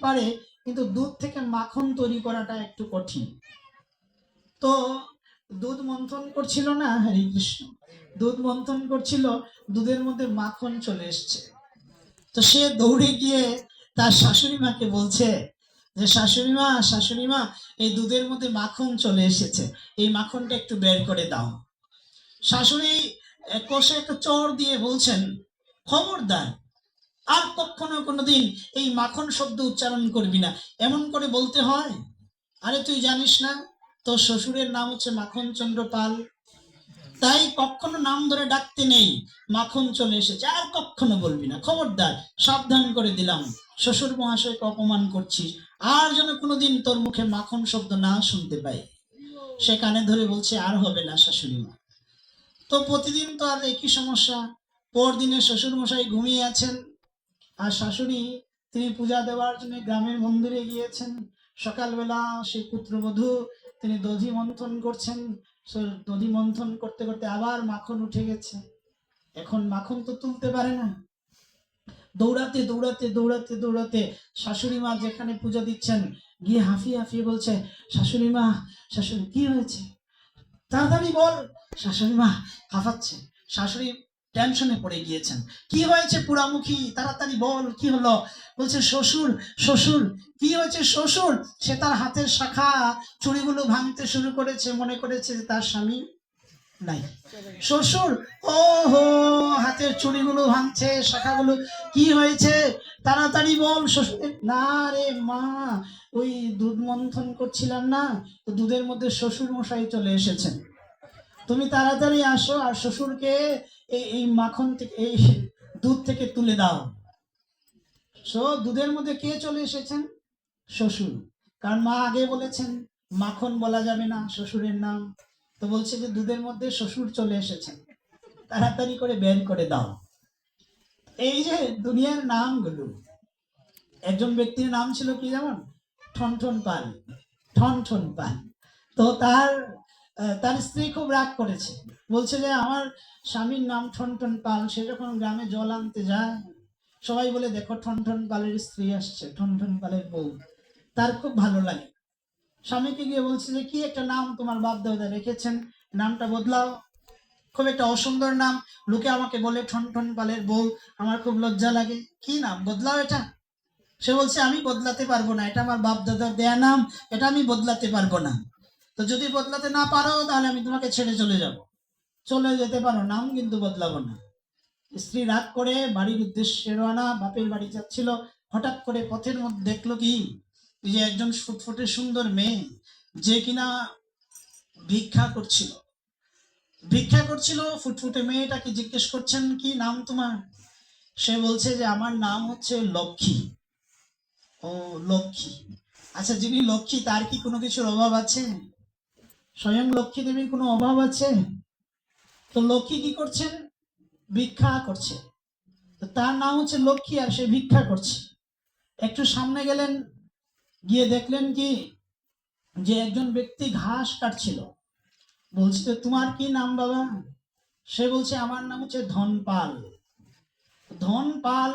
পারে, কিন্তু দুধ থেকে মাখন তৈরি করাটা একটু কঠিন। তো দুধ মন্থন করছিল না, হরে কৃষ্ণ, দুধ মন্থন করছিল, দুধের মধ্যে মাখন চলে এসছে। তো সে দৌড়ে গিয়ে তার শাশুড়ি মাকে বলছে যে শাশুড়ি মা, এই দুধের মধ্যে মাখন চলে এসেছে, এই মাখনটা একটু বের করে দাও। শাশুড়ি কষে একটা চর দিয়ে বলছেন, খবরদার, আর কখনো কোনোদিন এই মাখন শব্দ উচ্চারণ করবি না। এমন করে বলতে হয়? আরে তুই জানিস না তোর শ্বশুরের নাম হচ্ছে মাখন চন্দ্র পাল, তাই কখনো নাম ধরে ডাকতে নেই। মাখন চলে এসেছে, আর কখনো বলবি না, খবরদার, সাবধান করে দিলাম। শ্বশুর মহাশয়কে অপমান করছিস, আর যেন কোনোদিন তোর মুখে মাখন শব্দ না শুনতে পাই। সে কানে ধরে বলছে, আর হবে না শাশুড়ি মা। তো প্রতিদিন তো আর একই সমস্যা। পরদিনে শ্বশুর মশাই ঘুমিয়ে আছেন, আর শাশুড়ি তিনি পূজা দেওয়ার জন্য গ্রামের মন্দিরে গিয়েছেন। সকালবেলা সেই পুত্রবধূ তিনি দধি মন্থন করছেন। দধি মন্থন করতে করতে আবার মাখন উঠে গেছে। এখন মাখন তো তুলতে পারে না। দৌড়াতে দৌড়াতে দৌড়াতে দৌড়াতে শাশুড়ি মা যেখানে পূজা দিচ্ছেন গিয়ে হাঁফিয়ে হাঁফিয়ে বলছে, শাশুড়ি মা, শাশুড়ি কি হয়েছে, তাড়াতাড়ি বল। শাশুড়ি মা হাঁফাচ্ছে। শাশুড়ি টেনশনে পড়ে গিয়েছেন। কি হয়েছে পুরামুখী, তাড়াতাড়ি বল, কি হলো? বলছে, শ্বশুর, শ্বশুর। কি হয়েছে শ্বশুর? সে তার হাতের শাখা চুড়িগুলো ভাঙতে শুরু করেছে, মনে করেছে যে তার স্বামী নাই। শ্বশুর, ও হো, হাতের চুড়িগুলো ভাঙছে, শাখাগুলো। কি হয়েছে, তাড়াতাড়ি বল। শ্বশুর, না রে মা, ওই দুধ মন্থন করছিলাম না, তো দুধের মধ্যে শ্বশুর মশাই চলে এসেছেন। তুমি তাড়াতাড়ি আসো আর শ্বশুরকে এই মাখন থেকে, এই দুধ থেকে তুলে দাও। দুধের মধ্যে কে চলে এসেছেন? শ্বশুর। কারণ মা আগে বলেছেন মাখন বলা যাবে না শ্বশুরের নাম। তো বলছে যে দুধের মধ্যে শ্বশুর চলে এসেছেন, তাড়াতাড়ি করে বের করে দাও। এই যে দুনিয়ার নামগুলো, একজন ব্যক্তির নাম ছিল কি যেমন, ঠনঠন পাল, ঠনঠন পাল। তো তার স্ত্রী খুব রাগ করেছে, বলছে যে আমার স্বামীর নাম ঠনঠন পাল, সে যখন গ্রামে জল আনতে যায় সবাই বলে, দেখো ঠনঠন পালের স্ত্রী আসছে, ঠনঠন পালের বউ। তার খুব ভালো লাগে। স্বামীকে গিয়ে বলছে যে কি একটা নাম তোমার বাপ দাদা রেখেছেন, নামটা বদলাও, খুব একটা অসুন্দর নাম, লোকে আমাকে বলে ঠনঠন পালের বউ, আমার খুব লজ্জা লাগে, কি নাম বদলাও এটা। সে বলছে, আমি বদলাতে পারবো না, এটা আমার বাপ দাদার দেয়া নাম, এটা আমি বদলাতে পারবো না। তো যদি বদলাতে না পারো তাহলে আমি তোমাকে ছেড়ে চলে যাব। চলে যেতে পারো, নাম কিন্তু বদলাবো না। স্ত্রী রাগ করে বাড়ির উদ্দেশ্যে রওনা, বাপের বাড়ি যাচ্ছিল। হঠাৎ করে পথের মধ্যে দেখলো কি, যে একজন ফুটফুটে সুন্দর মেয়ে, যে কিনা ভিক্ষা করছিল। ফুটফুটে মেয়েটাকে জিজ্ঞেস করছেন, কি নাম তোমার? সে বলছে যে আমার নাম হচ্ছে লক্ষ্মী। ও, লক্ষ্মী। আচ্ছা, যিনি লক্ষ্মী তার কি কোনো কিছুর অভাব আছে? স্বয়ং লক্ষ্মী দেবীর কোনো অভাব আছে? তো লক্ষ্মী কি করছেন? ভিক্ষা করছে। তো তার নাম হচ্ছে লক্ষ্মী, আর সে ভিক্ষা করছে। একটু সামনে গেলেন, গিয়ে দেখলেন কি, যে একজন ব্যক্তি ঘাস কাটছিল। বলছে, তোমার কি নাম বাবা? সে বলছে, আমার নাম হচ্ছে ধনপাল। ধনপাল,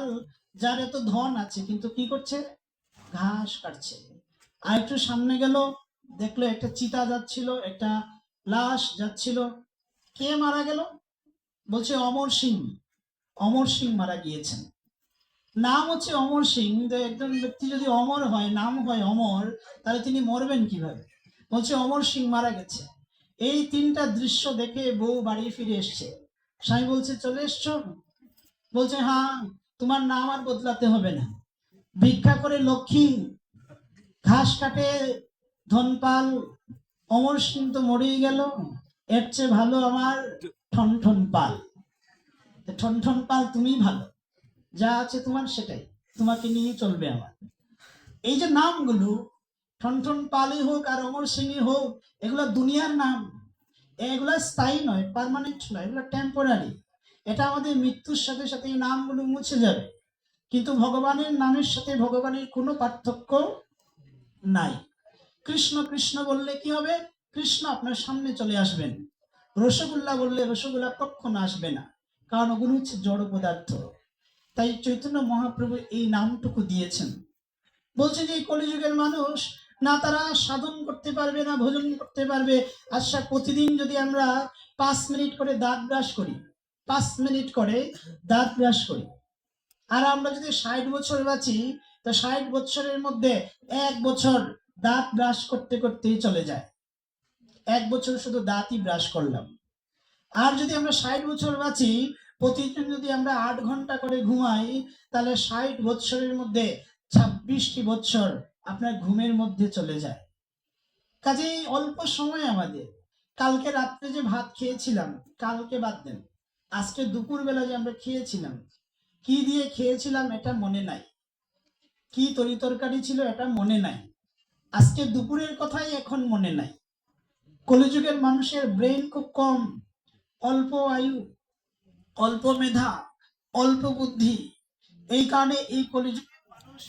যার এত ধন আছে কিন্তু কি করছে? ঘাস কাটছে। আর একটু সামনে গেল, দেখলো একটা চিতা যাচ্ছিল, একটা লাশ যাচ্ছিল। কে মারা গেল? বলছে অমর সিং। অমর সিং মারা গিয়েছেন। নাম হচ্ছে অমর সিং। একজন ব্যক্তি যদি অমর হয়, নাম হয় অমর, তাহলে তিনি মরবেন কিভাবে? বলছে অমর সিং মারা গেছে। এই তিনটা দৃশ্য দেখে বউ বাড়ি ফিরে এসছে। স্বামী বলছে, চলে এসছো? বলছে, হ্যাঁ, তোমার নাম আর বদলাতে হবে না। ভিক্ষা করে লক্ষ্মী, ঘাস কাটে ধনপাল, অমর সিং তো মরেই গেল, এর চেয়ে ভালো আমার ঠনঠন পাল। ঠনঠন পাল তুমি ভালো, যা আছে তোমার সেটাই, তোমাকে নিয়ে চলবে আমার। এই যে নামগুলো, ঠনঠন পালই হোক আর অমর সিংই হোক, এগুলো দুনিয়ার নাম। এগুলা স্থায়ী নয়, পার্মানেন্ট নয়, এগুলো টেম্পোরারি। এটা আমাদের মৃত্যুর সাথে সাথে এই নামগুলো মুছে যাবে। কিন্তু ভগবানের নামের সাথে ভগবানের কোনো পার্থক্য নাই। কৃষ্ণ কৃষ্ণ বললে কি হবে? কৃষ্ণ আপনার সামনে চলে আসবেন। রসগোল্লা বললে রসগোল্লা কখনো আসবে না, কারণ ওগুলো হচ্ছে জড় পদার্থ। তাই চৈতন্য মহাপ্রভু এই নামটুকু দিয়েছেন। বলছে যে এই কলিযুগের মানুষ না তারা সাধন করতে পারবে না ভোজন করতে পারবে। আচ্ছা, প্রতিদিন যদি আমরা 5 মিনিট করে দাঁত ব্রাশ করি, 5 মিনিট করে দাঁত ব্রাশ করি, আর আমরা যদি 60 বছর বাঁচি, তো 60 বছরের মধ্যে 1 বছর দাঁত ব্রাশ করতে করতেই চলে যায়। 1 বছর শুধু দাঁতই ব্রাশ করলাম। আর যদি আমরা 60 বছর বাঁচি, প্রতিদিন যদি আমরা 8 ঘন্টা করে ঘুমাই, তাহলে 60 বছরের মধ্যে 26টি বছর আপনার ঘুমের মধ্যে চলে যায়। কাজেই অল্প সময় আমাদের। কালকে রাত্রে যে ভাত খেয়েছিলাম, কালকে বাদ দেন, আজকে দুপুর বেলা যে আমরা খেয়েছিলাম, কি দিয়ে খেয়েছিলাম এটা মনে নাই, কি তরি তরকারি ছিল এটা মনে নাই, আজকে দুপুরের কথাই এখন মনে নাই। কলিযুগের মানুষের ব্রেন খুব কম, অল্প আয়ু, অল্প মেধা, অল্প বুদ্ধি। এই কারণে এই কলিযুগের মানুষ